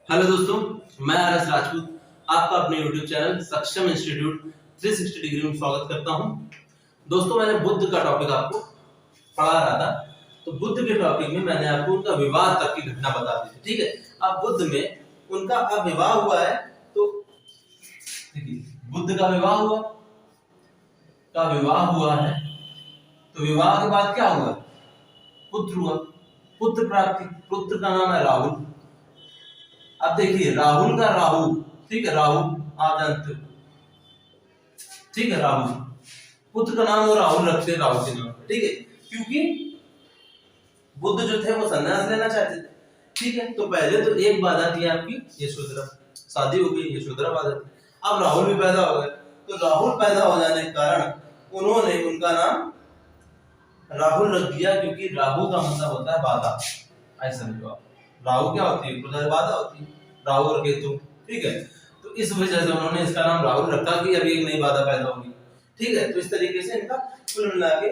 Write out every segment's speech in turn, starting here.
Hello दोस्तों, मैं R S Rajput आपका अपने YouTube चैनल सक्षम इंस्टीट्यूट 360 डिग्री में स्वागत करता हूं। दोस्तों, मैंने बुद्ध का टॉपिक आपको पढ़ा रहा था। तो बुद्ध के टॉपिक में मैंने आपको उनका विवाह तक की घटना बता दी थी। ठीक है, अब बुद्ध में उनका अब विवाह हुआ है। तो देखिए, बुद्ध का विवाह हुआ है। तो विवाह के बाद क्या हुआ? पुत्र हुआ, पुत्र प्राप्ति। पुत्र का नाम है राहुल। अब देखिए, राहुल का राहु, ठीक है, राहु आप जानते हो, ठीक है, राहु पुत्र का नाम वो राहुल रखते हैं, राहु के नाम पे, ठीक है, क्योंकि बुद्ध जो थे वो संन्यास लेना चाहते थे। ठीक है, तो पहले तो एक बाधा थी आपकी यशोधरा, शादी हो गई, यशोधरा बाधा थी। अब राहुल भी पैदा हो गए। तो राहुल पैदा हो जाने के कारण उन्होंने उनका नाम राहुल रख दिया, क्योंकि राहु का मतलब होता है बाधा। ऐसा समझो आप, राहु क्या होती है? बाधा होती है, राहु और केतु। ठीक है, तो इस वजह से उन्होंने इसका नाम राहुल रखा कि अभी एक नई बाधा पैदा होगी। ठीक है, तो इस तरीके से इनका कुल मिला के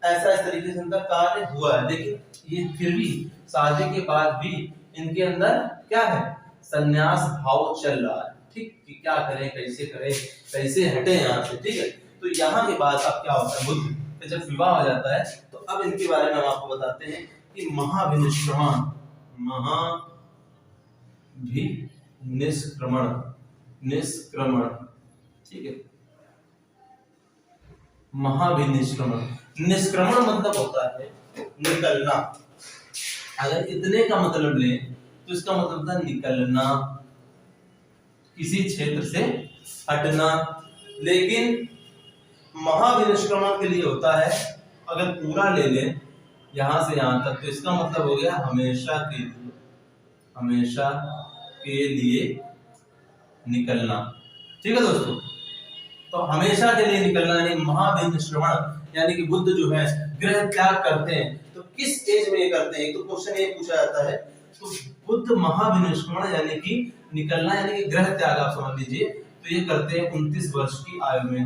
ऐसा इस तरीके से इनका कार्य हुआ है। लेकिन ये फिर भी शादी के बाद भी इनके अंदर क्या है? संन्यास भाव चल रहा है। ठीक, कि क्या करें, कैसे हटे यहाँ से। ठीक है, तो यहाँ के बाद अब क्या होता है? बुद्ध का जब विवाह हो जाता है तो अब इनके बारे में हम आपको बताते हैं कि महाभिनिष्क्रमण, निष्क्रमण, ठीक है, महाभिनिष्क्रमण। निष्क्रमण मतलब होता है निकलना। अगर इतने का मतलब ले तो इसका मतलब था निकलना, किसी क्षेत्र से हटना। लेकिन महाभिनिष्क्रमण के लिए होता है, अगर पूरा ले ले यहां से यहां तक, तो इसका मतलब हो गया हमेशा के लिए निकलना। ठीक है दोस्तों, तो हमेशा के लिए निकलना यानी महाभिनिष्क्रमण, यानी कि बुद्ध जो है गृह त्याग करते हैं। तो किस एज में ये करते हैं? तो क्वेश्चन ये पूछा जाता है। तो बुद्ध महाभिनिष्क्रमण यानी कि निकलना, यानी कि गृह त्याग आप समझ लीजिए, तो ये करते हैं 29 वर्ष की आयु में,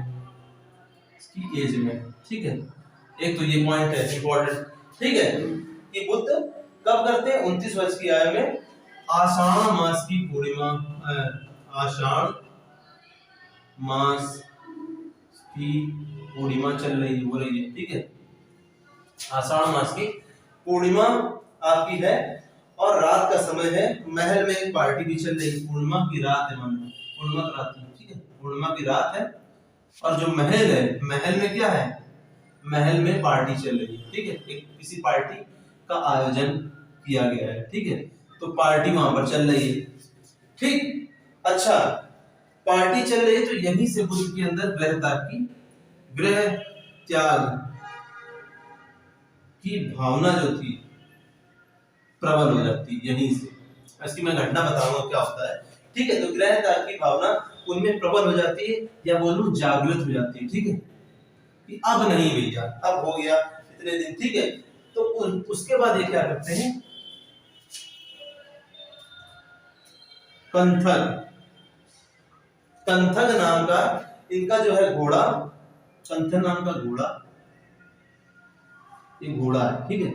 इसकी एज में। ठीक है, एक तो ये पॉइंट है इंपॉर्टेंट। ठीक है, कि बुद्ध कब करते हैं? 29 वर्ष की आयु में, आषाढ़ मास की पूर्णिमा, आषाढ़ मास की पूर्णिमा चल रही है, हो रही है। ठीक है, आषाढ़ मास की पूर्णिमा आपकी है और रात का समय है। महल में एक पार्टी भी चल रही है, पूर्णिमा की रात है, मान लो पूर्णिमा की रात है। ठीक है, पूर्णिमा की रात है और जो महल है, महल में क्या है? महल में पार्टी चल रही है। ठीक है, एक किसी पार्टी का आयोजन किया गया है। ठीक है, तो पार्टी वहां पर चल रही है। ठीक, अच्छा, पार्टी चल रही है तो यहीं से बुद्ध के अंदर गृह त्याग की भावना जो थी प्रबल हो जाती है यहीं से। इसकी मैं घटना बताऊंगा क्या होता है। ठीक है, तो गृह त्याग की भावना उनमें प्रबल हो जाती है, या बोलूं जागृत हो जाती है। ठीक है, कि अब नहीं भैया, अब हो गया इतने दिन। ठीक है, तो उसके बाद ये क्या करते हैं? कंथक नाम का इनका जो है घोड़ा, कंथक नाम का घोड़ा, ये घोड़ा है। ठीक है,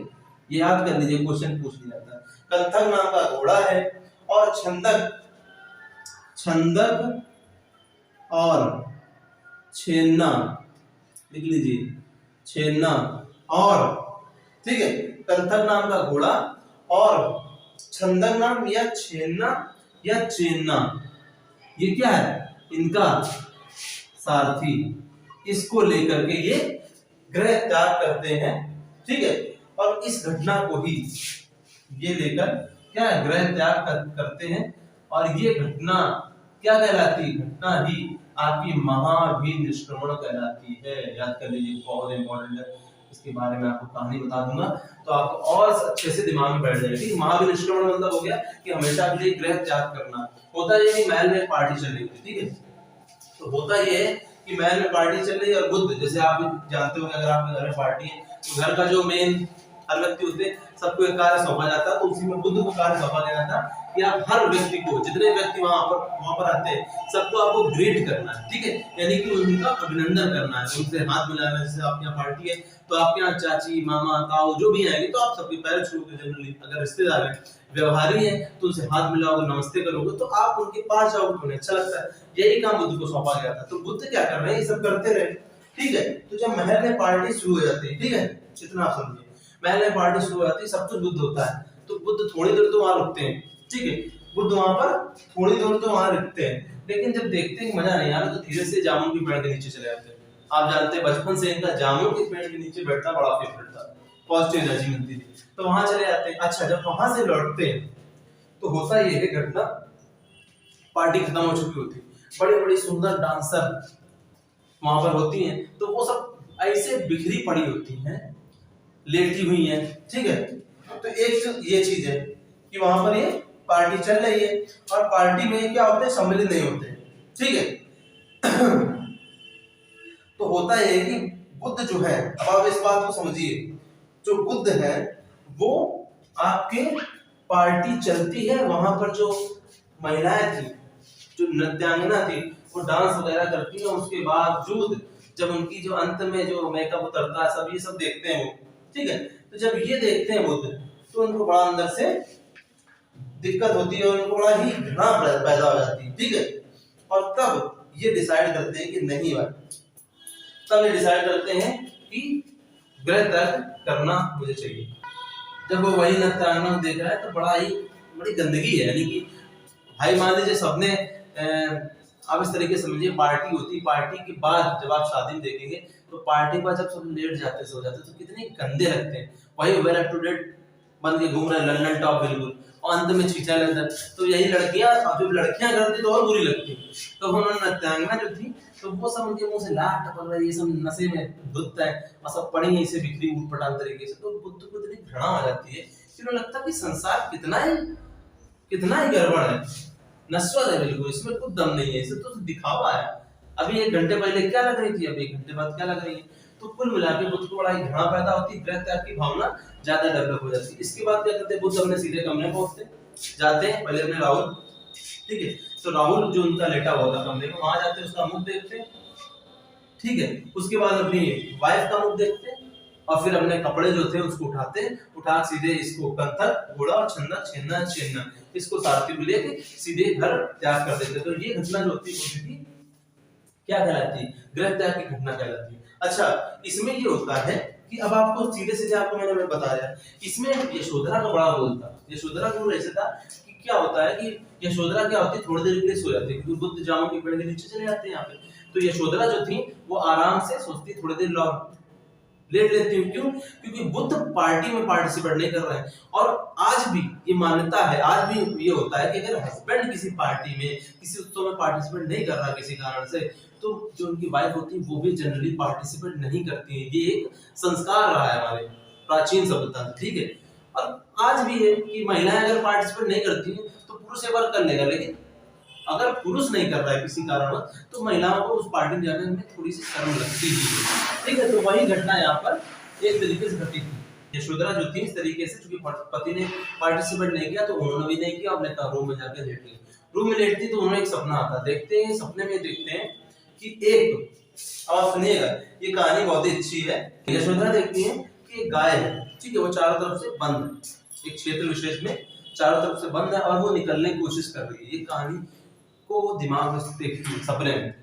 ये याद कर लीजिए, क्वेश्चन पूछ लिया जाता है। कंथक नाम का घोड़ा है और छंदक और छेन्ना, लिख लीजिए, छेन्ना और, ठीक है, कंथक नाम का घोड़ा और छंदक नाम या छेन्ना या चेन्ना, ये क्या है? इनका सारथी। इसको लेकर के ये गृह त्याग करते हैं। ठीक है, और इस घटना को ही ये लेकर क्या है? गृह त्याग करते हैं। और ये घटना क्या कहलाती है? घटना ही आपकी महाभिनिष्क्रमण कहलाती है। याद कर लीजिए, बहुत इंपॉर्टेंट है। इसके बारे में आपको कहानी बता दूंगा तो आपको और अच्छे से दिमाग में बैठ जाएगा। ठीक, महाभिनिष्क्रमण मतलब हो गया कि हमेशा के लिए गृह त्याग करना। होता ये कि महल में पार्टी चल रही थी। ठीक है, तो होता ये है कि महल में पार्टी चल रही है और बुद्ध, जैसे आप जानते हो, अगर आपके घर में पार्टी है तो घर का जो मेन हर व्यक्ति होते हैं सबको एक कार्य सौंपा जाता है, तो उसी में बुद्ध को कार्य सौंपा गया था कि आप हर व्यक्ति को, जितने व्यक्ति वहां पर आते हैं सबको आपको ग्रीट करना है, ठीक है, यानी कि उनका अभिनंदन करना है, उनसे हाथ मिलाना है। जैसे आपके यहाँ पार्टी है तो आपके यहाँ चाची मामा ताऊ जो भी आएंगे तो आप सबके पैर छूओगे, जनरली अगर रिश्तेदार है व्यवहारी है तो उनसे हाथ मिलाओगे, नमस्ते करोगे, तो आप उनके पास जाओगे, उन्हें अच्छा लगता है। यही काम बुद्ध को सौंपा गया था। तो बुद्ध क्या कर रहे हैं, ये सब करते रहे, ठीक है। तो जब महल में पार्टी शुरू हो जाती है, ठीक है, इतना आप समझिए, महल में पार्टी शुरू हो जाती है, सब कुछ बुद्ध होता है, तो बुद्ध थोड़ी देर तो वहां रुकते हैं, ठीक है, बुद्ध वहां पर थोड़ी देर तो वहां रुकते हैं, लेकिन जब देखते हैं मजा नहीं आ रहा तो धीरे से जामुन के पेड़ के नीचे चले जाते हैं। आप जानते हैं बचपन से इनका जामुन के पेड़ के नीचे बैठना बड़ा फेवरेट था, पॉजिटिव एनर्जी मिलती थी, तो वहां चले जाते हैं। अच्छा, जब वहां से लौटते हैं तो होता ये है घटना, पार्टी खत्म हो चुकी होती, बड़ी बड़ी सुंदर डांसर वहां पर होती हैं, तो वो सब ऐसे बिखरी पड़ी होती हैं, लेटी हुई हैं, ठीक है। तो एक ये चीज है कि वहां पर ये पार्टी चल रही है और पार्टी में क्या होते हैं, सम्मिलित नहीं होते, ठीक है। तो होता है कि बुद्ध जो है, अब आप इस बात को समझिए, जो बुद्ध है वो आपके पार्टी चलती है, वहां पर जो महिलाएं थी, जो नृत्यांगना थी, वो डांस वगैरह करती है, उसके बावजूद जब उनकी जो अंत में जो मेकअप उतरता है, सब ये सब देखते हैं वो, ठीक है। तो जब ये देखते हैं बुद्ध तो उनको बड़ा अंदर से दिक्कत होती है, उनको बड़ा ही घृणा पैदा हो जाती है, ठीक है। और तब ये डिसाइड करते हैं कि नहीं भाई, तब ये डिसाइड करते हैं कि गृह त्याग करना मुझे चाहिए। जब वो वही नृत्यांगना देख रहा है तो बड़ी गंदगी है, यानी कि भाई मान लीजिए सबने आप इस तरीके से समझिए, पार्टी होती, पार्टी के बाद जब आप शादी में देखेंगे तो पार्टी पर जब सब लेट जाते सो जाते तो कितने गंदे लगते हैं, वही वेल अप टू डेट बन के घूम रहे हैं, लंदन टॉप बिल्कुल, और अंत में छींचा लेते। तो यही लड़कियां, अब जब लड़कियां करती तो और बुरी लगती, तो उन्होंने नृत्यांगना जो थी तो वो सब उनके मुंह से लाट टपक रही है, सब नशे में धुत है और सब पड़ी है इसे बिखरी ऊटपटांग तरीके से। तो बुद्ध को इतनी घृणा हो जाती है कि उन्हें लगता है कि संसार कितना ही गड़बड़ है, नश्वर है बिल्कुल, इसमें कुछ दम नहीं है, इसे तो दिखावा है। अभी 1 घंटे पहले क्या लग रही थी, अभी 1 घंटे बाद क्या लग रही है। तो कुल मिला के बुद्ध को बड़ा ही घृणा पैदा होती है, गृह त्याग की भावना ज्यादा डेवलप हो जाती है। इसके बाद क्या करते हैं बुद्ध, अपने सीधे कमरे पहुंचते जाते हैं, पहले अपने राहुल, ठीक है, तो राहुल जो उनका लेटा हुआ था कमरे में, वहां जाते हैं, उसका मुख देखते हैं, ठीक है, उसके बाद अपनी वाइफ का मुख देखते हैं और फिर अपने कपड़े जो थे उसको उठाते हैं, उठा सीधे इसको कंथक घोड़ा और छन्ना छेना छेना इसको सारथी में लेके सीधे घर त्याग कर देते। तो ये घटना जो होती है क्या कहलाती है, गृह त्याग की घटना कहलाती है। अच्छा, इसमें ये होता है कि अब आपको सीधे सीधे आपको मैंने बताया, इसमें यशोधरा का बड़ा रोल था। यशोधरा का रोल ऐसे था कि क्या होता है कि यशोधरा क्या होती है, थोड़ी देर के लिए सो जाती है, क्योंकि बुद्ध जामुन के पेड़ के नीचे चले जाते हैं यहाँ पे। तो यशोधरा जो थी वो आराम से सोचती, थोड़ी देर लेट लेती हूँ, क्यों, क्योंकि बुद्ध पार्टी में पार्टिसिपेट नहीं कर रहे हैं। और आज भी ये मान्यता है, आज भी ये होता है कि अगर हस्बैंड किसी पार्टी में किसी उत्सव में पार्टिसिपेट नहीं कर रहा किसी कारण से, तो जो उनकी वाइफ होती है वो भी जनरली पार्टिसिपेट नहीं करती है। ये एक संस्कार रहा है हमारे प्राचीन सभ्यता में, ठीक है। और आज भी है कि महिलाएं अगर पार्टिसिपेट नहीं करती है तो पुरुष एक बार कर लेगा, लेकिन अगर पुरुष नहीं कर रहा है किसी कारणवश तो महिलाओं को उस पार्टी में जाने में थोड़ी सी शर्म लगती है, ठीक है। तो वही घटना यहाँ पर एक तरीके से घटी थी। यशोधरा जो थी इस तरीके से, चूंकि पति ने पार्टिसिपेट नहीं किया तो उन्होंने भी नहीं किया, अपने रूम में जाकर लेट गई। रूम में लेटती तो उन्होंने एक सपना आता, देखते हैं सपने में देखते हैं कि एक, अब आप सुनिएगा ये कहानी बहुत ही अच्छी है। यशोधरा देखती है कि एक गाय है, ठीक है, वो चारों तरफ से बंद है, एक क्षेत्र विशेष में चारों तरफ से बंद है और वो निकलने की कोशिश कर रही है। ये कहानी को वो दिमाग में देखती है, सपने में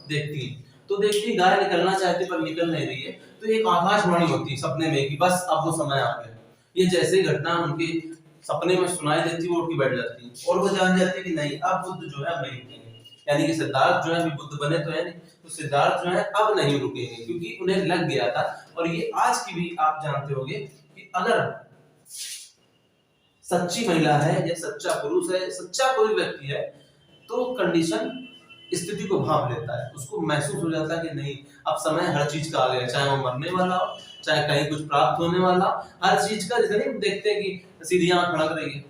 देखती है, तो देखती है गाय निकलना चाहती पर निकल नहीं रही है। तो एक आकाशवाणी होती है सपने में कि बस अब वो समय आ गया। ये जैसे घटना उनके सपने में सुनाई देती है, वो उठ के बैठ जाती है और वो जान जाती है कि नहीं, अब बुद्ध जो है अब नहीं रुकेंगे, यानी कि सिद्धार्थ जो है अभी बुद्ध बने तो है नहीं, तो सिद्धार्थ जो है अब नहीं रुकेंगे, क्योंकि उन्हें लग गया था। और ये आज की भी आप जानते होंगे कि अगर सच्ची महिला है या सच्चा पुरुष है, सच्चा कोई व्यक्ति है, तो कंडीशन स्थिति को भाप लेता है, उसको महसूस हो जाता है कि नहीं अब समय हर चीज का आ गया, चाहे वो मरने वाला हो, चाहे कहीं कुछ प्राप्त होने वाला, हर चीज का। जैसे नहीं देखते हैं कि सीधी आंख खड़क रही है,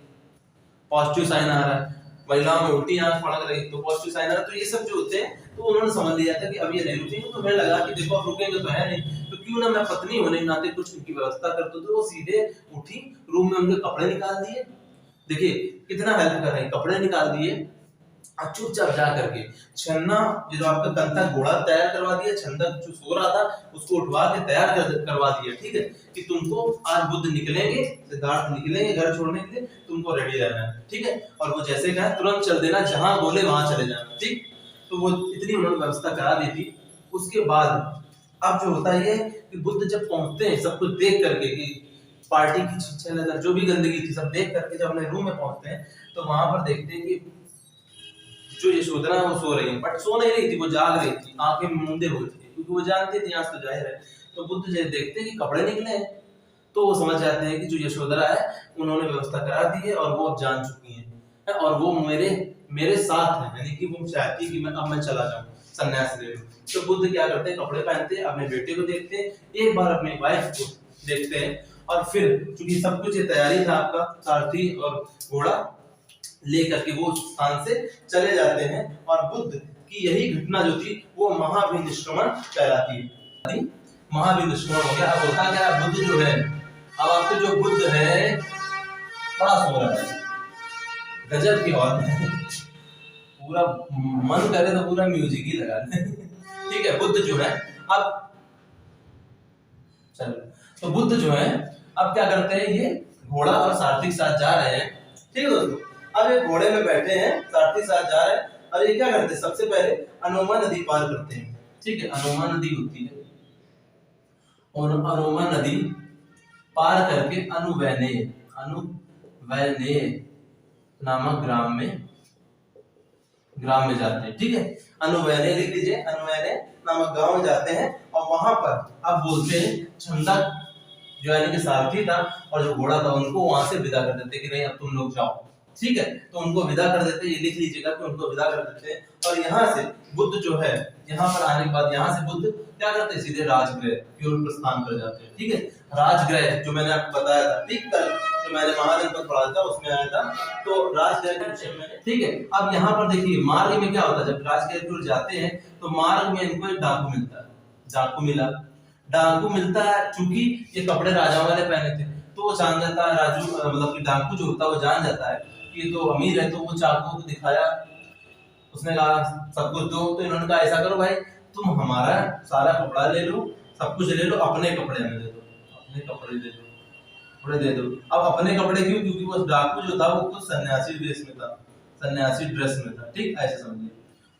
पॉजिटिव साइन आ रहा है, महिलाओं में उल्टी आंख फड़क रही तो पॉजिटिव साइन आ रहा। तो ये सब जो होते हैं तो उन्होंने समझ लिया था कि अब ये नहीं रुकेंगे। तो हमें लगा कि देखो अब रुकेंगे तो है नहीं, तो क्यों ना मैं पत्नी होने के नाते कुछ उनकी व्यवस्था कर दूं। तो वो सीधे उठी, रूम में उनके कपड़े निकाल दिए, देखिए कितना हेल्प कर रहे हैं, कपड़े निकाल दिए और चुपचाप जा करके छन्ना जो आपका कंथा घोड़ा तैयार करवा दिया, छन्ना जो सो रहा था उसको उठवा के तैयार करवा दिया, ठीक है, कि तुमको आज बुद्ध निकलेंगे, सिद्धार्थ निकलेंगे घर छोड़ने के लिए, तुमको रेडी रहना है, ठीक है। और वो जैसे कहा तुरंत चल देना, जहां बोले वहां चले जाना, ठीक। तो वो इतनी उन्होंने व्यवस्था करा दी थी। उसके बाद अब जो होता है कि बुद्ध जब पहुंचते हैं सब कुछ देख करके कि पार्टी की छल जो भी गंदगी थी सब देख करके जब अपने रूम में पहुंचते हैं तो वहां पर देखते हैं कि जो यशोधरा वो सो रही है, बट सो नहीं रही थी, वो जाग रही थी, आंखें मूंदे हुए थी, क्योंकि वो जानती थी आज तो जाहिर है। तो बुद्ध जब देखते हैं कि कपड़े निकले हैं तो वो समझ जाते हैं कि जो यशोधरा है उन्होंने व्यवस्था करा दी है और वो अब जान चुकी हैं और वो मेरे साथ है, यानी कि वो चाहती है कि मैं चला जाऊं, संन्यास ले लूं। तो बुद्ध क्या करते हैं, कपड़े पहनते हैं, अपने बेटे को देखते हैं, एक बार अपनी वाइफ को देखते हैं और फिर चूंकि सब कुछ ये तैयारी था, आपका सारथी और घोड़ा लेकर के वो स्थान से चले जाते हैं। और बुद्ध की यही घटना जो थी वो महाभिनिष्क्रमण कहलाती है। महाभिनिष्क्रमण हो गया। अब होता क्या है, बुद्ध जो है, अब आपके जो बुद्ध है बड़ा सो रहा है, गजब की बात है, पूरा मन करे तो पूरा म्यूजिक ही लगा दे, ठीक है। बुद्ध जो है अब चलो, तो बुद्ध जो है अब क्या करते हैं, ये घोड़ा और सारथी के साथ जा रहे हैं, ठीक है दोस्तों। अब ये घोड़े में बैठे हैं, सारथी के साथ जा रहे हैं और ये क्या करते हैं, सबसे पहले अनोमा नदी पार करते हैं, ठीक है। अनोमा नदी होती है और अनोमा नदी पार करके अनुवैने नामक ग्राम में जाते हैं, ठीक है। अनुवैने लिख लीजिए, अनुवैने नामक गांव में जाते हैं और वहां पर अब बोलते हैं छंदक जो यानी कि सारथी था और जो घोड़ा था उनको वहां से विदा कर देते कि नहीं अब तुम लोग जाओ, ठीक है। तो उनको विदा कर देते, ये लिख लीजिएगा कि उनको विदा कर देते हैं। और यहाँ से बुद्ध जो है, यहाँ पर आने के बाद यहाँ से बुद्ध क्या करते हैं, सीधे राजगृह की ओर प्रस्थान कर जाते हैं, ठीक है। राजगृह जो मैंने आपको बताया था, ठीक, कल जो मैंने महाजनपद पढ़ा था उसमें आया था, तो राजगृह के विषय में, ठीक है। अब यहाँ पर देखिए मार्ग में क्या होता है, जब राजगृह की ओर जाते हैं तो मार्ग में इनको एक डाकू मिलता है, डाकू मिलता है, चूंकि ये कपड़े राजाओं वाले पहने थे तो वो जान जाता है, राजू मतलब कि डाकू जो होता है वो जान जाता है कि ये तो अमीर है। तो वो चाकू को दिखाया, उसने कहा सब कुछ दो, तो इन्होंने कहा ऐसा करो भाई तुम हमारा सारा कपड़ा ले लो, सब कुछ ले लो, अपने कपड़े हमें दे दो, अपने कपड़े दे दो, कपड़े दे दो। अब अपने कपड़े क्यों, क्योंकि वो डाकू जो था वो खुद सन्यासी वेश में था, सन्यासी ड्रेस में था, ठीक, ऐसे समझिए।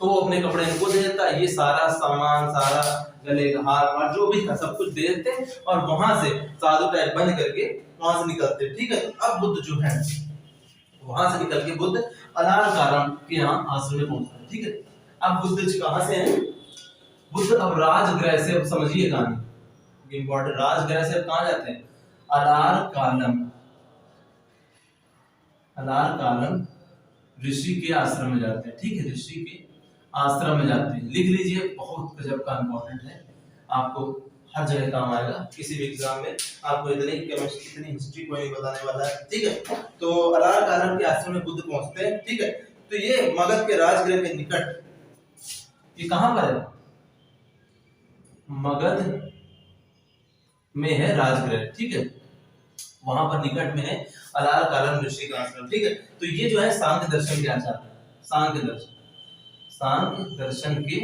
तो वो अपने कपड़े इनको दे देता है, ये सारा सामान, सारा गले का हार जो भी था सब कुछ दे देते और वहां से साधु टाइप बन करके वहां से निकलते, ठीक है। अब बुद्ध जो है वहां से निकल के बुद्ध अलारकारम के यहाँ आश्रम में पहुंचते हैं, ठीक है। अब बुद्ध जी कहां से हैं, बुद्ध अब राजगृह से, अब समझिए कहानी इंपॉर्टेंट, राजगृह से अब कहां जाते हैं, अलारकालम ऋषि के आश्रम में जाते हैं, ठीक है, ऋषि के आश्रम में जाते हैं। लिख लीजिए, बहुत गजब का इंपॉर्टेंट है, आपको हर जगह काम आएगा, किसी भी एग्जाम में आपको इतनी केमिस्ट्री इतनी हिस्ट्री कोई नहीं बताने वाला है, ठीक है। तो अलारकालम के आश्रम में बुद्ध पहुंचते हैं, ठीक है। तो ये मगध के राजगृह के निकट, ये कहां पर है, मगध में है राजगृह, ठीक है, वहां पर निकट में है अलारकालम ऋषि का आश्रम, ठीक है। तो ये जो है सांख्य दर्शन के आचार्य, सांख्य दर्शन के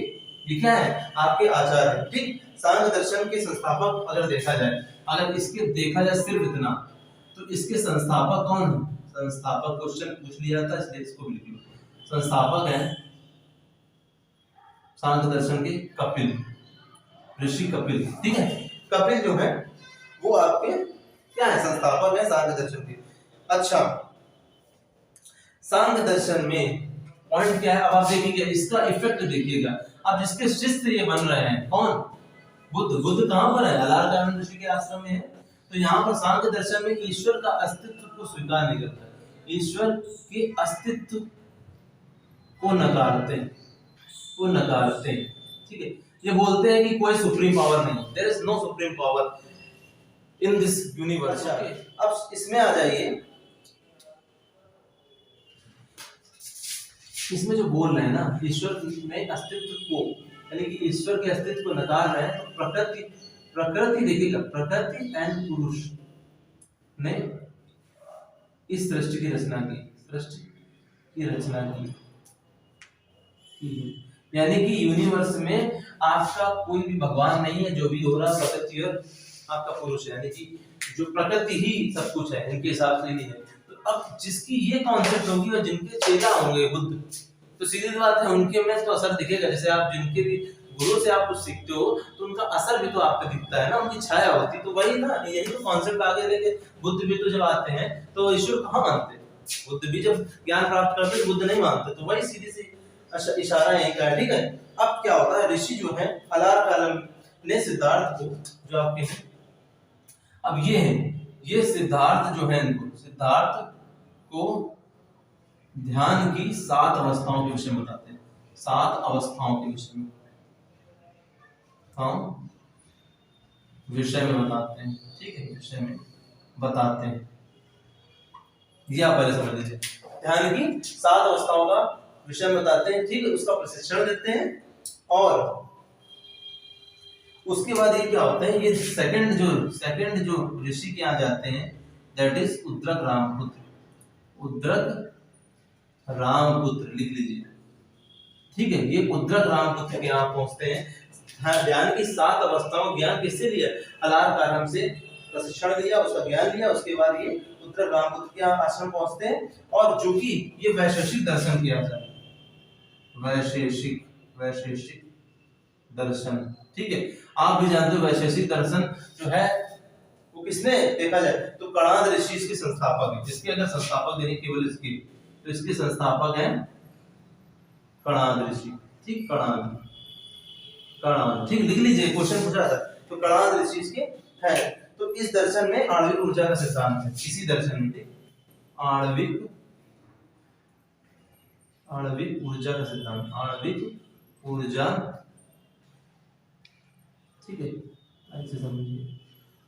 ये क्या है, आपके आचार्य, ठीक। सांख्य दर्शन के संस्थापक अगर देखा जाए, अगर इसके देखा जाए सिर्फ इतना, तो इसके संस्थापक कौन है, संस्थापक क्वेश्चन पूछ लिया था इसलिए इसको भी लिख लो। संस्थापक है सांख्य दर्शन के कपिल, ऋषि कपिल, ठीक है। कपिल जो है वो आपके क्या है, संस्थापक है सांख्य दर्शन के। अच्छा, सांख्य दर्शन में पॉइंट क्या है, अब आप देखिए इसका इफेक्ट देखिएगा। अब जिसके शिष्य ये बन रहे हैं कौन, बुद्ध कहां पर है, अलारकालम ऋषि के आश्रम में है। तो यहाँ पर सांख्य दर्शन में ईश्वर का अस्तित्व को स्वीकार नहीं करता, ईश्वर के अस्तित्व को नकारते हैं, ठीक है। ये बोलते हैं कि कोई सुप्रीम पावर नहीं, there is no supreme power in this universe. अब इसमें आ जाइए, इसमें जो बोल रहे हैं ना, ईश्वर में अस्तित्व को, यानी कि ईश्वर के अस्तित्व को नकार रहे हैं, तो प्रकृति देखिएगा, प्रकृति एंड पुरुष ने इस सृष्टि की रचना की, सृष्टि की रचना की। यानी कि यूनिवर्स में आपका कोई भी भगवान नहीं है, जो भी हो रहा है प्रकृति और आपका पुरुष है, यानी कि जो प्रकृति ही सब कुछ है, इनके हिसाब से नहीं है। तो अब जिसकी ये कॉन्सेप्ट होगी और जिनके चेला होंगे बुद्ध, तो सीधी बात है उनके में तो असर दिखेगा। जैसे आप जिनके भी गुरु से आप कुछ सीखते हो तो उनका असर भी तो आप पे दिखता है ना, उनकी छाया होती, तो वही ना, यही तो कॉन्सेप्ट आगे लेके बुद्ध भी तो जब आते हैं तो ईश्वर कहाँ मानते, बुद्ध भी जब ज्ञान प्राप्त करते तो बुद्ध नहीं मानते, तो वही सीधी सी इशारा यही का है। ठीक है, अब क्या होता है, ऋषि जो है अलार कालम ने सिद्धार्थ को, जो आपके हैं अब ये है, ये सिद्धार्थ जो है, इनको सिद्धार्थ को ध्यान की 7 अवस्थाओं के विषय में बताते हैं, 7 अवस्थाओं के विषय में, हम विषय में बताते हैं। ठीक है, विषय में बताते हैं, ये आप पहले समझ लीजिए, ध्यान की 7 अवस्थाओं का विषय में बताते हैं। ठीक है, उसका प्रशिक्षण देते हैं, और उसके बाद ये क्या होता है, ये सेकंड जो ऋषि के यहाँ जाते हैं, दैट इज उद्रक रामपुत्र, उद्रक रामपुत्र लिख लीजिए। ठीक है, ये उद्रक रामपुत्र के यहाँ पहुंचते हैं। हाँ, ज्ञान की 7 अवस्थाओं, ज्ञान किससे लिया, अलार कालम से प्रशिक्षण लिया, उसका ज्ञान लिया, उसके बाद ये उद्रक रामपुत्र के यहाँ आश्रम पहुंचते हैं, और जो कि ये वैशेषिक दर्शन किया जाता है, वैशेषिक दर्शन। ठीक है, आप भी जानते हो वैशेषिक दर्शन जो है वो किसने देखा जाए तो कणाद ऋषि इसके संस्थापक है। जिसके अगर संस्थापक देने केवल इसकी, तो इसके संस्थापक हैं कणाद ऋषि। ठीक, कणाद, ठीक लिख लीजिए, क्वेश्चन पूछा था, तो कणाद ऋषि इसके है। तो इस दर्शन में आणविक ऊर्जा का सिद्धांत है, इसी दर्शन में आणविक ऊर्जा का सिद्धांत, आणविक ऊर्जा, ठीक है, ऐसे समझिए,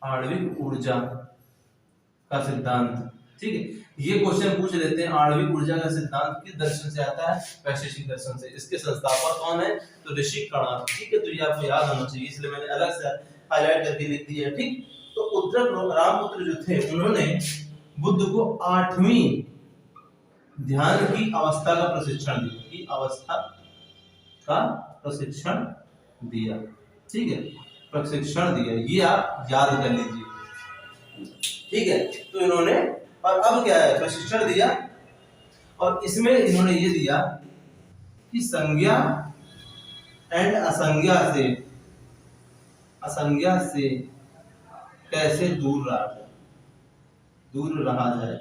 आणविक ऊर्जा का सिद्धांत। ठीक है, ये क्वेश्चन पूछ लेते हैं, आणविक ऊर्जा का सिद्धांत किस दर्शन से आता है, वैशेषिक दर्शन से। इसके संस्थापक कौन है, तो ऋषि कणाद। ठीक है, तो ये आपको याद होना चाहिए, इसलिए मैंने अलग से हाईलाइट करके लिख दिया। ठीक, तो उद्रक रामपुत्र जो थे, उन्होंने बुद्ध को 8वीं ध्यान की अवस्था का प्रशिक्षण दिया, की अवस्था का प्रशिक्षण दिया। ठीक है, प्रशिक्षण दिया, ये आप याद कर लीजिए। ठीक है, तो इन्होंने, और अब क्या है, प्रशिक्षण दिया, और इसमें इन्होंने ये दिया कि संज्ञा एंड असंज्ञा से कैसे दूर रहा जाए।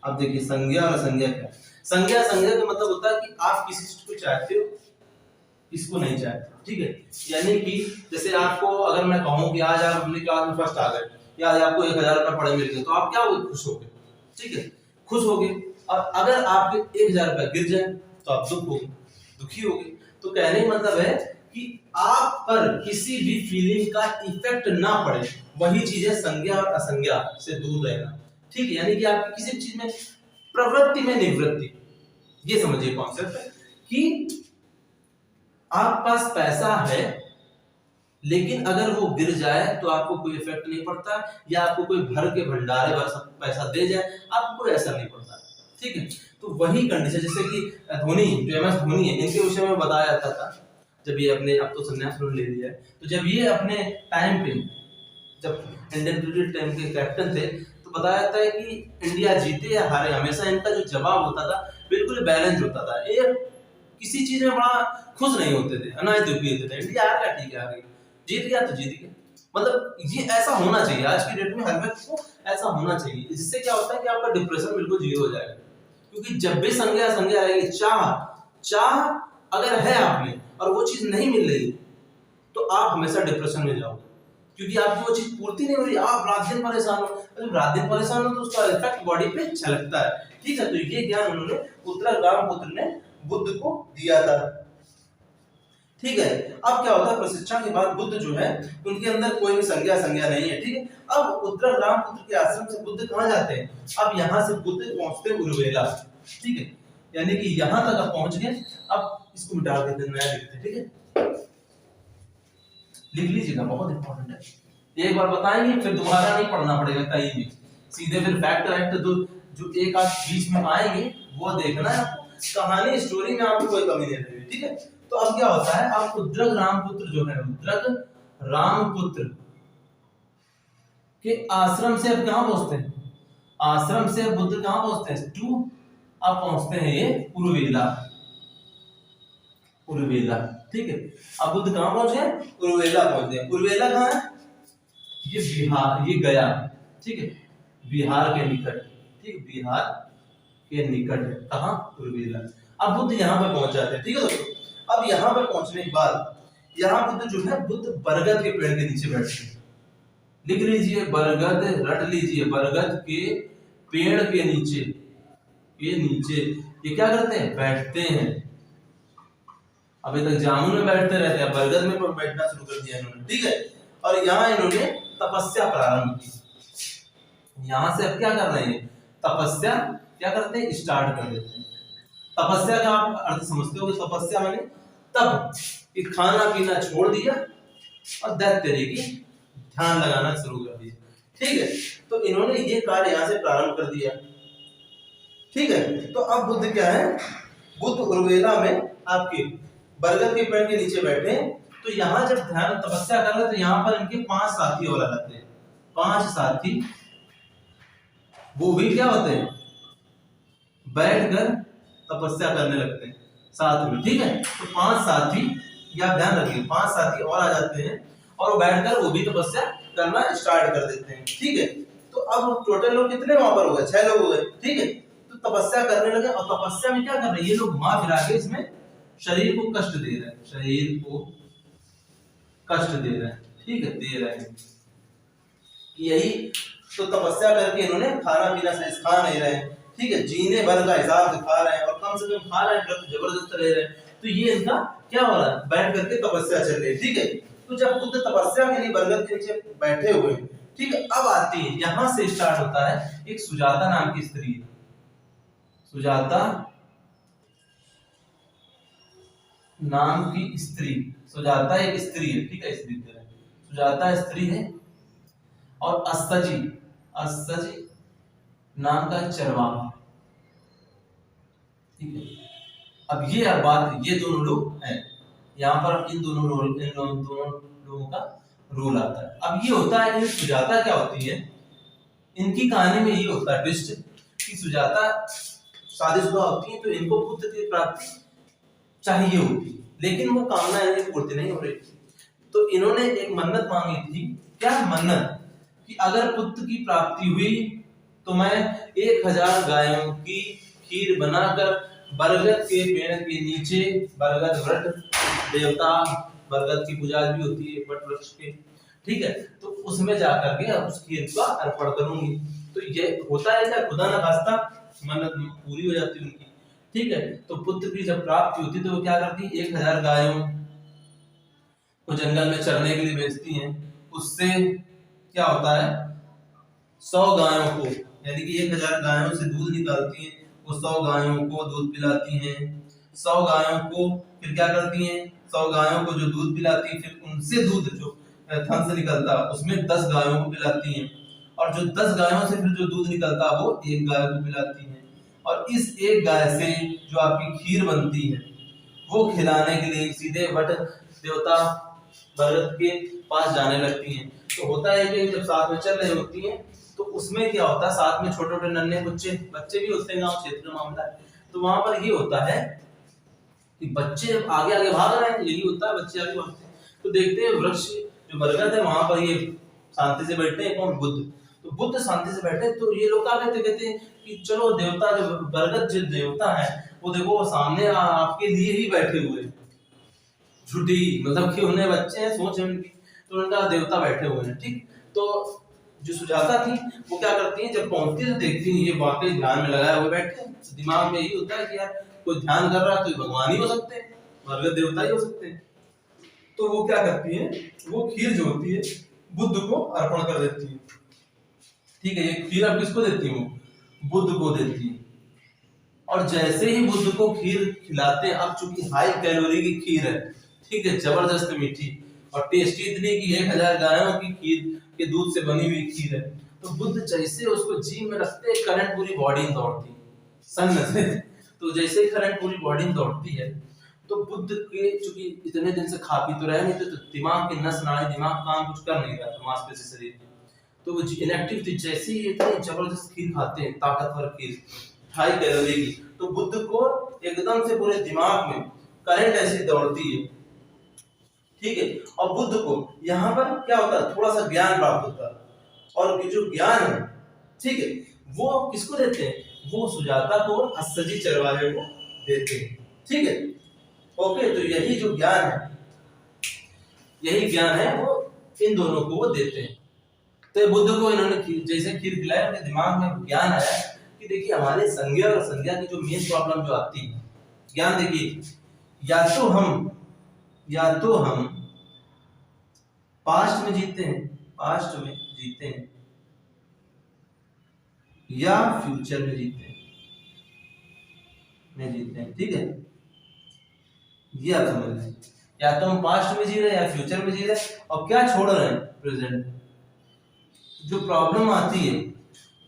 अब देखिए, संज्ञा और असंज्ञा क्या है। संज्ञा का मतलब होता है कि आप किसी चीज को चाहते हो, इसको नहीं चाहते। ठीक है, यानी कि जैसे आपको अगर मैं कहूं कि आज आप अपनी क्लास में फर्स्ट आ गए, या आज आपको 1000 रुपए पड़े मिल गए, तो आप क्या होगे, खुश होगे। ठीक है, खुश होगे। और अगर आपके 1000 रुपए गिर जाए तो आप दुखी होगे। तो कहने का मतलब है कि आप पर किसी भी फीलिंग का इफेक्ट ना पड़े, वही चीज है संज्ञा और असंज्ञा से दूर रहना। ठीक है, यानी कि आपकी किसी चीज में प्रवृत्ति में निवृत्ति, ये समझिए कॉन्सेप्ट है कि आप पास पैसा है, लेकिन अगर वो गिर जाए तो आपको कोई इफेक्ट नहीं पड़ता, या आपको कोई भर के भंडारे भर सब पैसा दे जाए, आपको ऐसा नहीं पड़ता। ठीक है, तो वही कंडीशन, जैसे कि धोनी, जो MS धोनी है, इनके विषय में बताया जाता था, जब ये अपने, अब तो संन्यास ले लिया है, तो जब ये अपने टाइम पे, जब इंडियन क्रिकेट टीम के कैप्टन थे, तो बताया जाता है कि इंडिया जीते या हारे, हमेशा इनका जो जवाब होता था बिल्कुल बैलेंस होता था। ये किसी चीज में बड़ा खुश नहीं होते थे, अनाज दुखी होते थे। इंडिया हार गया, ठीक है, हार गई, जीत गया तो जीत गया। मतलब ये ऐसा होना चाहिए, आज की डेट में हर व्यक्ति को ऐसा होना चाहिए। इससे क्या होता है कि आपका डिप्रेशन बिल्कुल जीरो हो जाएगा, क्योंकि जब भी संज्ञा आएगी, चाह अगर है आप में और वो चीज नहीं मिल रही, तो आप हमेशा डिप्रेशन में जाओगे, क्योंकि आपको वो चीज पूर्ति नहीं हो रही, आप रात दिन परेशान हो। जब रात दिन परेशान हो तो उसका इफेक्ट बॉडी पे झलकता है। ठीक है, तो ये ज्ञान उन्होंने उद्रक रामपुत्र ने बुद्ध को दिया था। ठीक है, अब क्या होता है, प्रशिक्षण के बाद बुद्ध जो है, उनके अंदर कोई भी संज्ञा नहीं है। ठीक है, अब उद्रक रामपुत्र के आश्रम से बुद्ध कहाँ जाते हैं, अब यहाँ से बुद्ध पहुंचते हैं उर्वेला। ठीक है, यानी कि यहां तक आप पहुंच गए। अब इसको मिटा देते हैं, नया लिखते हैं, ठीक है। लिख लीजिएगा, बहुत इंपॉर्टेंट है। एक बार बताएंगे फिर दोबारा नहीं पढ़ना पड़ेगा कहीं भी, सीधे फिर फैक्ट वैक्ट जो एक आध बीच में आएंगे वो देखना है आपको। कहानी स्टोरी में आपको कोई कमी नहीं रहेगी, ठीक है। तो अब क्या होता है, अब उद्रक रामपुत्र जो है, उद्रक रामपुत्र के आश्रम से अब कहां पहुंचते हैं, आश्रम से बुद्ध कहां पहुंचते हैं, टू अब पहुंचते हैं ये उर्वेला, उर्वेला, ठीक है। अब बुद्ध कहां पहुंचे, उर्वेला पहुंचे। उर्वेला कहां है, ये बिहार, ये गया, ठीक है, बिहार के निकट, ठीक, बिहार के निकट है, कहां, उर्वेला। अब बुद्ध यहां पर पहुंच जाते हैं, ठीक है दोस्तों। अब यहां पर पहुंचने के बाद यहां बुद्ध जो है, बुद्ध बरगद के पेड़ के नीचे बैठते हैं। लिख लीजिए बरगद, रट लीजिए, बरगद के पेड़ के नीचे, के नीचे ये क्या करते हैं, बैठते हैं। अभी तक जामुन में बैठते रहते हैं, बरगद में बैठना शुरू कर दिया इन्होंने, ठीक है। और यहाँ इन्होंने तपस्या प्रारंभ की। यहां से अब क्या कर रहे हैं, तपस्या क्या करते हैं, स्टार्ट कर देते हैं। तपस्या का आप अर्थ समझते हो कि तपस्या मैंने तब कि खाना पीना छोड़ दिया और दैत्य की ध्यान लगाना शुरू कर दिया, ठीक है। तो इन्होंने ये कार्य यहाँ से प्रारंभ कर दिया, ठीक है। तो अब बुद्ध क्या है, बुद्ध उर्वेला में आपके बरगद के पेड़ के नीचे बैठे। तो यहाँ जब ध्यान तपस्या कर रहे तो यहाँ पर इनके 5 साथी और आ जाते हैं। 5 साथी वो भी क्या होते हैं, बैठकर तपस्या करने लगते हैं साथ में, ठीक है। तो 5 साथी, या ध्यान रखिए 5 साथी और आ जाते हैं और वो बैठकर वो भी तपस्या करना स्टार्ट कर देते हैं, ठीक है। तो अब टोटल लोग कितने वहां पर हो गए, 6 लोग हो गए, ठीक है। तो तपस्या करने लगे और तपस्या में क्या कर रहे हैं ये लोग, मां फिरा के इसमें शरीर को कष्ट दे रहे हैं, शरीर को कष्ट दे रहे हैं, ठीक है, दे रहे हैं। यही तो तपस्या करके इन्होंने खाना पीना सही खा नहीं रहे, ठीक है, जीने भर का हिसाब से खा रहे हैं और कम से कम खा रहे हैं, जबरदस्त रह रहे हैं। तो ये इनका क्या हो रहा है, बैठ करके तपस्या चल रही है, ठीक है। तो जब बुद्ध तपस्या के लिए बरगद के नीचे बैठे हुए, ठीक है, अब आती है, यहां से स्टार्ट होता है एक सुजाता नाम की स्त्री, सुजाता नाम की स्त्री, सुजाता एक स्त्री है, ठीक है, स्त्री तरह सुजाता स्त्री है। और अस्सजी, अस्सजी नाम का चरवाहा, ठीक है। अब ये बात, ये दोनों लोग हैं यहाँ पर, इन दोनों लोगों का रोल आता है। अब ये होता है, सुजाता क्या होती है, इनकी कहानी में ये होता है ट्विस्ट कि सुजाता शादीशुदा होती है, तो इनको पुत्र की प्राप्ति चाहिए होती, लेकिन वो कामना इनकी पूर्ति नहीं हो रही थी। तो इन्होंने एक मन्नत मांगी थी, क्या मन्नत, कि अगर पुत्र की प्राप्ति हुई तो मैं 1000 गायों की खीर बनाकर बरगद के पेड़ के नीचे, बरगद वृक्ष देवता, बरगद की पूजा भी होती है वट वृक्ष के, ठीक है, तो उसमें जाकर के उस खीर का अर्पण करूंगी। तो ये होता है क्या, खुदा न खास्ता मन्नत पूरी हो जाती है उनकी, ठीक है। तो पुत्र की जब प्राप्ति होती तो वो क्या करती, 1000 गायों को जंगल में चरने के लिए भेजती हैं। उससे क्या होता है, 100 गायों को, यानी कि 1000 गायों से दूध निकालती हैं, वो 100 गायों को दूध पिलाती हैं। 100 गायों को फिर क्या करती हैं, 100 गायों को जो दूध पिलाती हैं, फिर उनसे दूध जो थन से निकलता उसमें 10 गायों को पिलाती हैं, और जो 10 गायों से फिर जो दूध निकलता वो एक गाय को पिलाती हैं। और इस एक गाय से जो आपकी खीर बनती है वो खिलाने के लिए सीधे वट देवता बरगद के पास जाने लगती हैं। तो होता है कि जब साथ में चल रही होती हैं तो उसमें क्या होता है, साथ में छोटे छोटे नन्हे बच्चे भी होते हैं, गांव क्षेत्र में मामला है। तो वहां पर ये होता है कि बच्चे आगे आगे भाग रहे हैं, यही होता है, बच्चे आगे भागते हैं। तो देखते हैं वृक्ष जो बरगद है वहां पर ये शांति से बैठे हैं, कौन, बुद्ध। तो बुद्ध शांति से बैठे, तो ये लोग क्या कहते हैं कि चलो देवता जो बरगद जो देवता है वो देखो वो सामने आपके लिए ही बैठे हुए, झूठी मतलब कि उन्हें बच्चे हैं, सोच है उनकी, तो उनका देवता बैठे हुए हैं, ठीक। तो जो सुजाता थी वो क्या करती है, जब पहुंचती है तो देखती है ये वाकई ध्यान में लगाए हुए बैठे हैं। तो दिमाग में यही होता है कि यार कोई ध्यान कर रहा है तो भगवान ही हो सकते हैं, बरगद देवता ही हो सकते हैं। तो वो क्या करती है, वो खीर जो होती है बुद्ध को अर्पण कर देती है, ठीक है। ये खीर अब किसको देती है, वो बुद्ध को देती है। और जैसे ही बुद्ध को खीर खिलाते हैं, अब चूंकि हाई कैलोरी की खीर है, ठीक है, जबरदस्त मीठी और टेस्टी इतनी कि 1000 गायों की खीर के दूध से बनी हुई खीर है, तो बुद्ध जैसे उसको जीभ में रखते हैं, करंट पूरी बॉडी में दौड़ती है सन से। तो जैसे ही करंट पूरी बॉडी में दौड़ती है, तो बुद्ध के चूंकि इतने दिन से खा पी तो रहे नहीं थे, तो दिमाग के नस नाड़ी, दिमाग काम कुछ कर नहीं रहा था, मांसपेशी शरीर की, तो वो इनएक्टिव थी। जैसे ही इतनी जबरदस्त खीर खाते हैं, ताकतवर खीर, हाई कैलोरी की, तो बुद्ध को एकदम से पूरे दिमाग में करंट ऐसी दौड़ती है, ठीक है। और बुद्ध को यहाँ पर क्या होता है, थोड़ा सा ज्ञान प्राप्त होता है, और ये जो ज्ञान है, ठीक है, वो किसको देते हैं, वो सुजाता को और अस्सजी चरवाहे को देते हैं, ठीक है। ओके, तो यही जो ज्ञान है, यही ज्ञान है वो इन दोनों को वो देते हैं। तो बुद्ध को इन्होंने जैसे खीर खिलाया, उनके दिमाग में ज्ञान आया कि देखिए हमारे संज्ञा और संज्ञा की जो मेन प्रॉब्लम जो आती है, ज्ञान देखिए, या तो हम पास्ट में जीते हैं, या फ्यूचर में जीते हैं, ठीक है। ये आप समझ लें, या तो हम पास्ट में जी रहे हैं या फ्यूचर में जी रहे हैं, और क्या छोड़ रहे हैं, प्रेजेंट। जो प्रॉब्लम आती है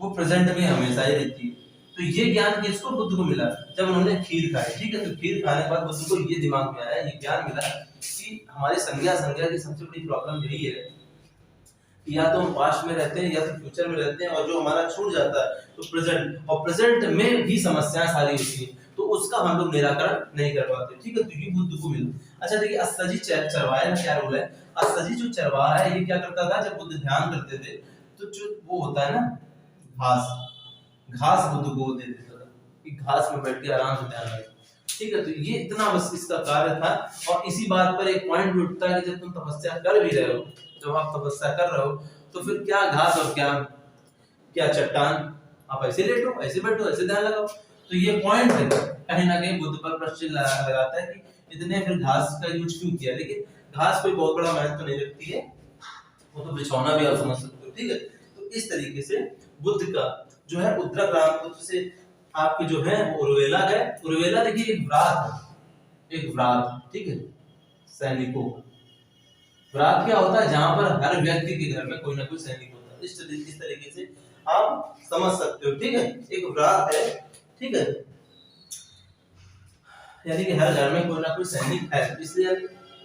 वो प्रेजेंट में हमेशा ही रहती है। तो ये ज्ञान किसको, बुद्ध को मिला जब उन्होंने खीर खाई, ठीक है। तो खीर खाने के बाद बुद्ध को ये दिमाग में आया, ये ज्ञान मिला कि हमारी संज्ञा की सबसे बड़ी प्रॉब्लम यही है, या तो हम पास्ट में रहते हैं या तो फ्यूचर में रहते हैं, और जो हमारा छूट जाता है तो प्रेजेंट, और प्रेजेंट में भी समस्याएं सारी होती हैं, तो उसका हम लोग निराकरण नहीं कर पाते, ठीक है। तो ये बुद्ध को मिला। अच्छा देखिए, अस्सजी चरवाहे में क्या रोल है। अस्सजी जो चरवाहा है, ये क्या करता था, जब बुद्ध ध्यान करते थे, तो जो वो होता है ना घास बुद्ध को दे देता था कि घास में बैठ के आराम से ध्यान रखें, ठीक है। तो ये इतना बस इसका कार्य था। और इसी बात पर एक पॉइंट भी उठता है कि जब तुम तपस्या कर भी रहे हो, जब आप तपस्या कर रहे हो, तो फिर क्या घास और क्या चट्टान, आप ऐसे लेटो, ऐसे बैठो, ऐसे ध्यान लगाओ। तो ये पॉइंट है, कहीं ना कहीं बुद्ध पर प्रश्न लगाता है कि इतने फिर घास का यूज क्यों किया। लेकिन घास कोई बहुत बड़ा महत्व तो नहीं रखती है, वो तो बिछौना भी आप समझ सकते हो, ठीक है। तो इस तरीके से बुद्ध का जो है उद्रक रामपुत्र से आपके जो है वो उर्वेला गए। उर्वेला देखिए एक व्रात, ठीक है, सैनिकों। व्रात क्या होता है, जहां पर हर व्यक्ति के घर में कोई ना कोई सैनिक होता है। इस तरीके से आप समझ सकते हो, ठीक है। एक व्रात है, ठीक है, यानी कि हर घर में कोई ना कोई सैनिक है, इसलिए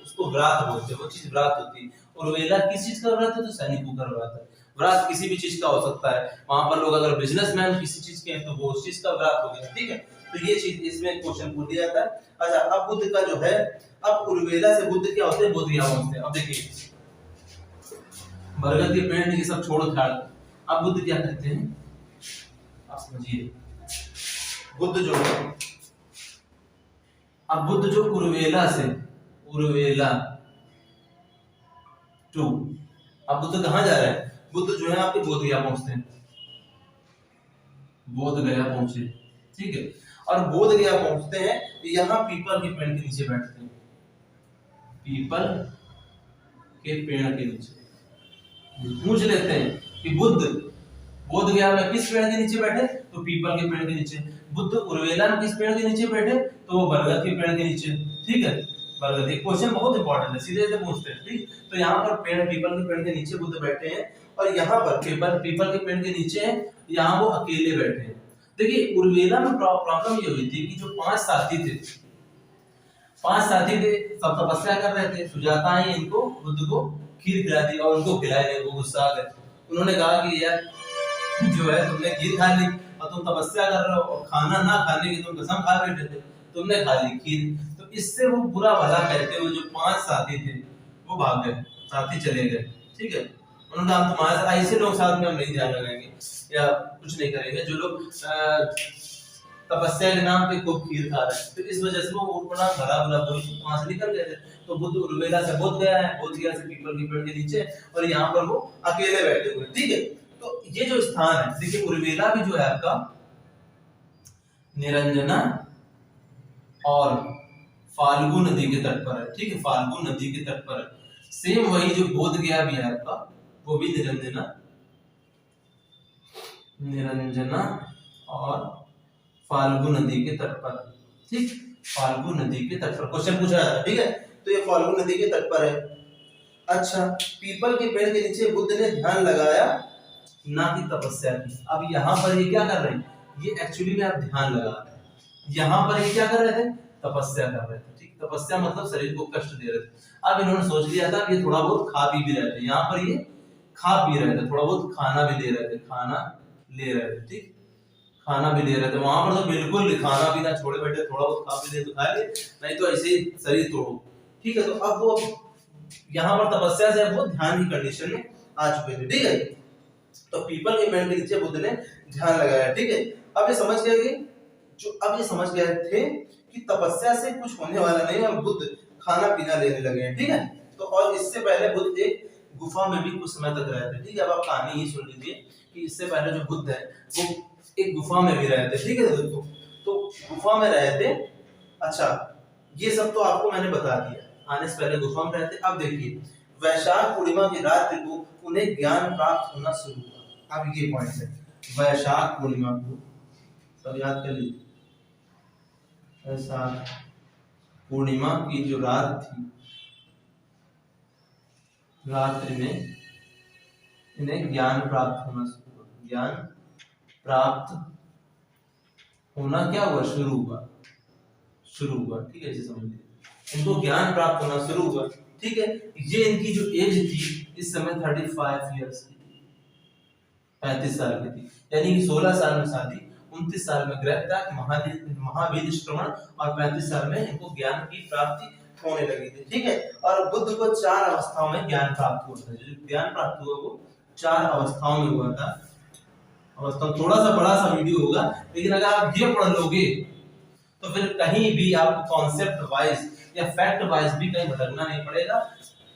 उसको व्रात बोलते हैं, वो चीज व्रात होती है। और वेला किस चीज का व्रत है, तो सैनिकों का व्रत है। व्रत किसी भी चीज का हो सकता है, वहां पर लोग अगर बिजनेसमैन किसी चीज के हैं तो वो उस चीज का व्रत हो गया, ठीक है। तो ये चीज इसमें क्वेश्चन पूछ दिया जाता है। अच्छा, अब बुद्ध का जो है, अब उर्वेला से बुद्ध क्या होते हैं, बोधिया होते हैं। अब देखिए, बरगद के पेड़ ये सब छोड़ छाड़, अब बुद्ध क्या कहते हैं, आप समझिए। बुद्ध जो है, अब बुद्ध जो उर्वेला टू, अब बुद्ध कहां जा रहे हैं, बुद्ध जो है आपके बोध गया पहुंचते हैं, बोध गया पहुंचे, ठीक है। और बोध गया पहुंचते हैं, यहाँ पीपल के पेड़ के नीचे बैठते हैं, पीपल के पेड़ के नीचे पूछ लेते हैं कि बुद्ध बोध गया में किस पेड़ के नीचे बैठे, तो पीपल के पेड़ के नीचे। बुद्ध उर्वेला में किस पेड़ के नीचे बैठे, तो वो बरगद के पेड़ के नीचे, ठीक है। बरगद, एक क्वेश्चन बहुत इंपॉर्टेंट है, सीधे सीधे पूछते हैं, ठीक। तो यहाँ पर पीपल के पेड़ के नीचे बुद्ध बैठे हैं, और यहाँ पर पीपल के पेड़ के नीचे हैं, यहाँ वो अकेले बैठे हैं। देखिए, उर्वेला में प्रॉब्लम ये हुई थी कि जो 5 साथी थे, सब तपस्या कर रहे थे। सुजाता है इनको, बुद्ध को खीर खिला दी, और उनको खिलाए, वो गुस्सा आ गए। उन्होंने कहा कि यार जो है, तुमने खीर खा ली और तुम तपस्या कर रहे हो, और खाना ना खाने की तुम कसम खा बैठे थे, तुमने खा ली खीर। तो इससे वो बुरा भला कहते हुए जो 5 साथी थे वो भाग गए, साथी चले गए, ठीक है। उन्होंने कहा तुम्हारे साथ ऐसे लोग साथ में हम नहीं ध्यान लगाएंगे या कुछ नहीं करेंगे जो लोग तपस्या के नाम पे खूब खीर खा रहे हैं। तो इस वजह से वो अपना भला बुरा बोल वहां से निकल गए थे। तो बुद्ध उर्वेला से बोध गया है, बोध गया से पीपल के पेड़ के नीचे, और यहाँ पर वो अकेले बैठे हुए, ठीक है। तो ये जो स्थान है, देखिए उर्वेला भी जो है आपका निरंजना और फाल्गु नदी के तट पर है, ठीक है, फाल्गु नदी के तट पर है। सेम वही जो बोध गया भी है आपका, वो भी निरंजना और फाल्गु नदी के तट पर, ठीक, फाल्गु नदी के तट पर क्वेश्चन पूछा जाता है, ठीक है। तो ये फाल्गु नदी के तट पर है। अच्छा, पीपल के पेड़ के नीचे बुद्ध ने ध्यान लगाया ना कि तपस्या की। अब यहाँ पर ये क्या कर रहे हैं, ये एक्चुअली में आप ध्यान लगा रहे हैं, यहाँ पर ये क्या कर रहे थे, तपस्या कर रहे थे, ठीक। तपस्या मतलब शरीर को कष्ट दे रहे थे। अब इन्होंने सोच लिया था ये थोड़ा बहुत खा पी भी रहे थे, यहाँ पर ये खा पी रहे थे, थोड़ा बहुत खाना भी ले रहे थे, खाना ले रहे थे, ठीक, खाना भी ले रहे थे। वहां पर तो बिल्कुल खाना पीना छोड़े बैठे, थोड़ा बहुत खा पी ले तो खा ले, नहीं तो ऐसे ही शरीर तोड़ो, ठीक है। तो अब वो यहाँ पर तपस्या से वो ध्यान की कंडीशन में आ चुके थे, ठीक है। तो पीपल के पेड़ के नीचे बुद्ध ने ध्यान लगाया, ठीक है। अब ये समझ गए कि अब ये समझ गए थे कि तपस्या से कुछ होने वाला नहीं और बुद्ध खाना पीना लेने लगे हैं, ठीक है। तो और इससे पहले बुद्ध एक गुफा में भी कुछ समय तक रहे थे, ठीक है। अब आप कहानी ही सुन लीजिए कि इससे पहले जो बुद्ध है वो एक गुफा में भी रहे थे, ठीक है दोस्तों। तो गुफा में रहे थे। अच्छा, ये सब तो आपको मैंने बता दिया, आने से पहले गुफा में रहते। अब देखिए, वैशाख पूर्णिमा की रात्रि को उन्हें ज्ञान प्राप्त होना शुरू हुआ। अब ये पॉइंट है, वैशाख पूर्णिमा को सब याद कर लीजिए। वैशाख पूर्णिमा की जो रात थी, रात्रि में इन्हें ज्ञान प्राप्त होना शुरू हुआ। ज्ञान प्राप्त होना क्या हुआ, शुरू हुआ, शुरू हुआ, ठीक है, ऐसे समझ लीजिए। इनको ज्ञान प्राप्त होना शुरू हुआ, ठीक है। ये इनकी जो एज थी इस समय 35 इयर्स की थी, 35 साल की थी, यानी कि 16 साल में शादी, 29 साल में गृह त्याग, महावीर श्रवण और 35 साल में इनको ज्ञान की प्राप्ति होने लगी थी, ठीक है। और बुद्ध को 4 अवस्थाओं में ज्ञान प्राप्त हुआ था। जो ज्ञान प्राप्त हुआ वो 4 अवस्थाओं में हुआ था। अवस्था थोड़ा सा बड़ा सा वीडियो होगा, लेकिन अगर आप ये पढ़ लोगे तो फिर कहीं भी आपको कॉन्सेप्ट वाइज या फैक्ट वाइज भी कहीं भटकना नहीं पड़ेगा।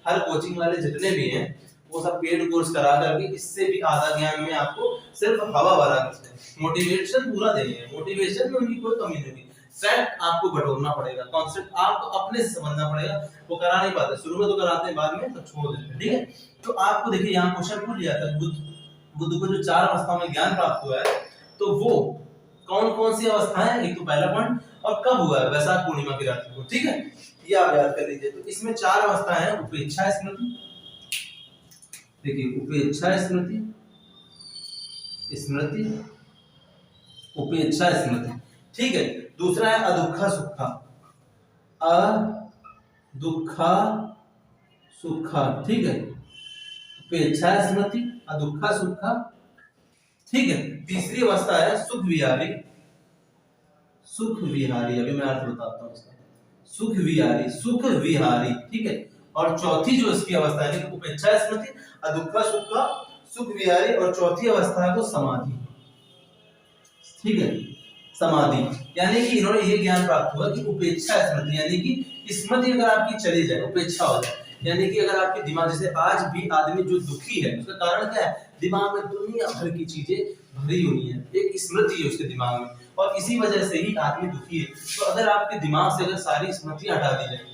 हर कोचिंग वाले जितने भी हैं वो सब पेड कोर्स करा करके इससे भी आधा ज्ञान में आपको सिर्फ हवा भरा करते हैं, मोटिवेशन पूरा देंगे। मोटिवेशन में उनकी कोई कमी नहीं, फैक्ट आपको बटोरना पड़ेगा, कॉन्सेप्ट आपको अपने से समझना पड़ेगा। वो करा नहीं पाते, शुरू में तो कराते हैं, बाद में तो छोड़ देते हैं, ठीक है। तो आपको देखिए यहाँ क्वेश्चन पूछ लिया था, बुद्ध को जो 4 अवस्थाओं में ज्ञान प्राप्त हुआ है, तो वो कौन कौन सी अवस्थाएं हैं, एक तो पहला पॉइंट, और कब हुआ है, वैशाख पूर्णिमा की रात को, ठीक है। ये आप याद कर लीजिए। तो इसमें 4 अवस्थाएं हैं, उपेक्षा स्मृति, देखिए उपेक्षा स्मृति, स्मृति, उपेक्षा स्मृति, ठीक है। दूसरा है अदुक्खा सुक्खा, अदुक्खा सुक्खा, ठीक है। उपेक्षा स्मृति, अदुक्खा सुक्खा, ठीक है। तीसरी अवस्था है सुख विहारी, सुख विहारी, अभी मैं अर्थ बताता हूँ इसका, सुख विहारी, सुख विहारी, ठीक है। और चौथी जो इसकी अवस्था है, उपेक्षा स्मृति, अदुक्खा सुक्खा, सुख विहारी, और चौथी अवस्था है वो समाधि, ठीक है, समाधि। यानी कि इन्होंने ये ज्ञान प्राप्त हुआ कि उपेक्षा स्मृति, यानी कि स्मृति अगर आपकी चली जाए, उपेक्षा हो जाए, यानी कि अगर आपके दिमाग, जैसे आज भी आदमी जो दुखी है उसका कारण क्या है, दिमाग में दुनिया भर की चीजें भरी हुई है, एक स्मृति है उसके दिमाग में, और इसी वजह से ही आदमी दुखी है। तो अगर आपके दिमाग से अगर सारी स्मृति हटा दी जाए,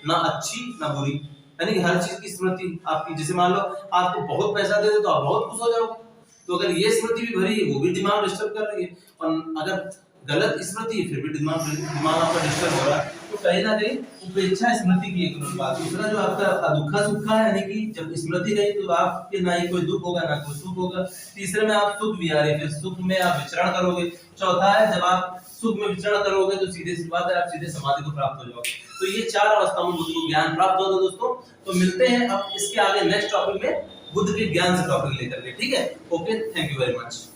ना अच्छी ना बुरी, यानी कि हर चीज की स्मृति आपकी, जैसे मान लो आपको बहुत पैसा दे दे तो आप बहुत खुश हो जाओगे, तो अगर ये स्मृति भी भरी है वो भी दिमाग डिस्टर्ब कर रही है, और अगर गलत स्मृति है फिर भी दिमाग आपका डिस्टर्ब हो रहा है। तो कहीं ना कहीं उपेक्षा स्मृति की एक बात। दूसरा जो आपका अदुक्खा सुक्खा है, यानी कि जब स्मृति नहीं तो आपके ना ही कोई दुख होगा ना कोई सुख होगा। तीसरे में आप सुख विहारी, फिर सुख में आप विचरण करोगे। चौथा है जब आप सुख में विचरण करोगे तो सीधे सी बात है आप सीधे समाधि को प्राप्त हो जाओगे। तो ये 4 अवस्थाओं में बुद्ध को ज्ञान प्राप्त होता है दोस्तों। तो मिलते हैं अब इसके आगे नेक्स्ट टॉपिक में बुद्ध के ज्ञान से टॉपिक लेकर के, ठीक है। Okay, thank you very much.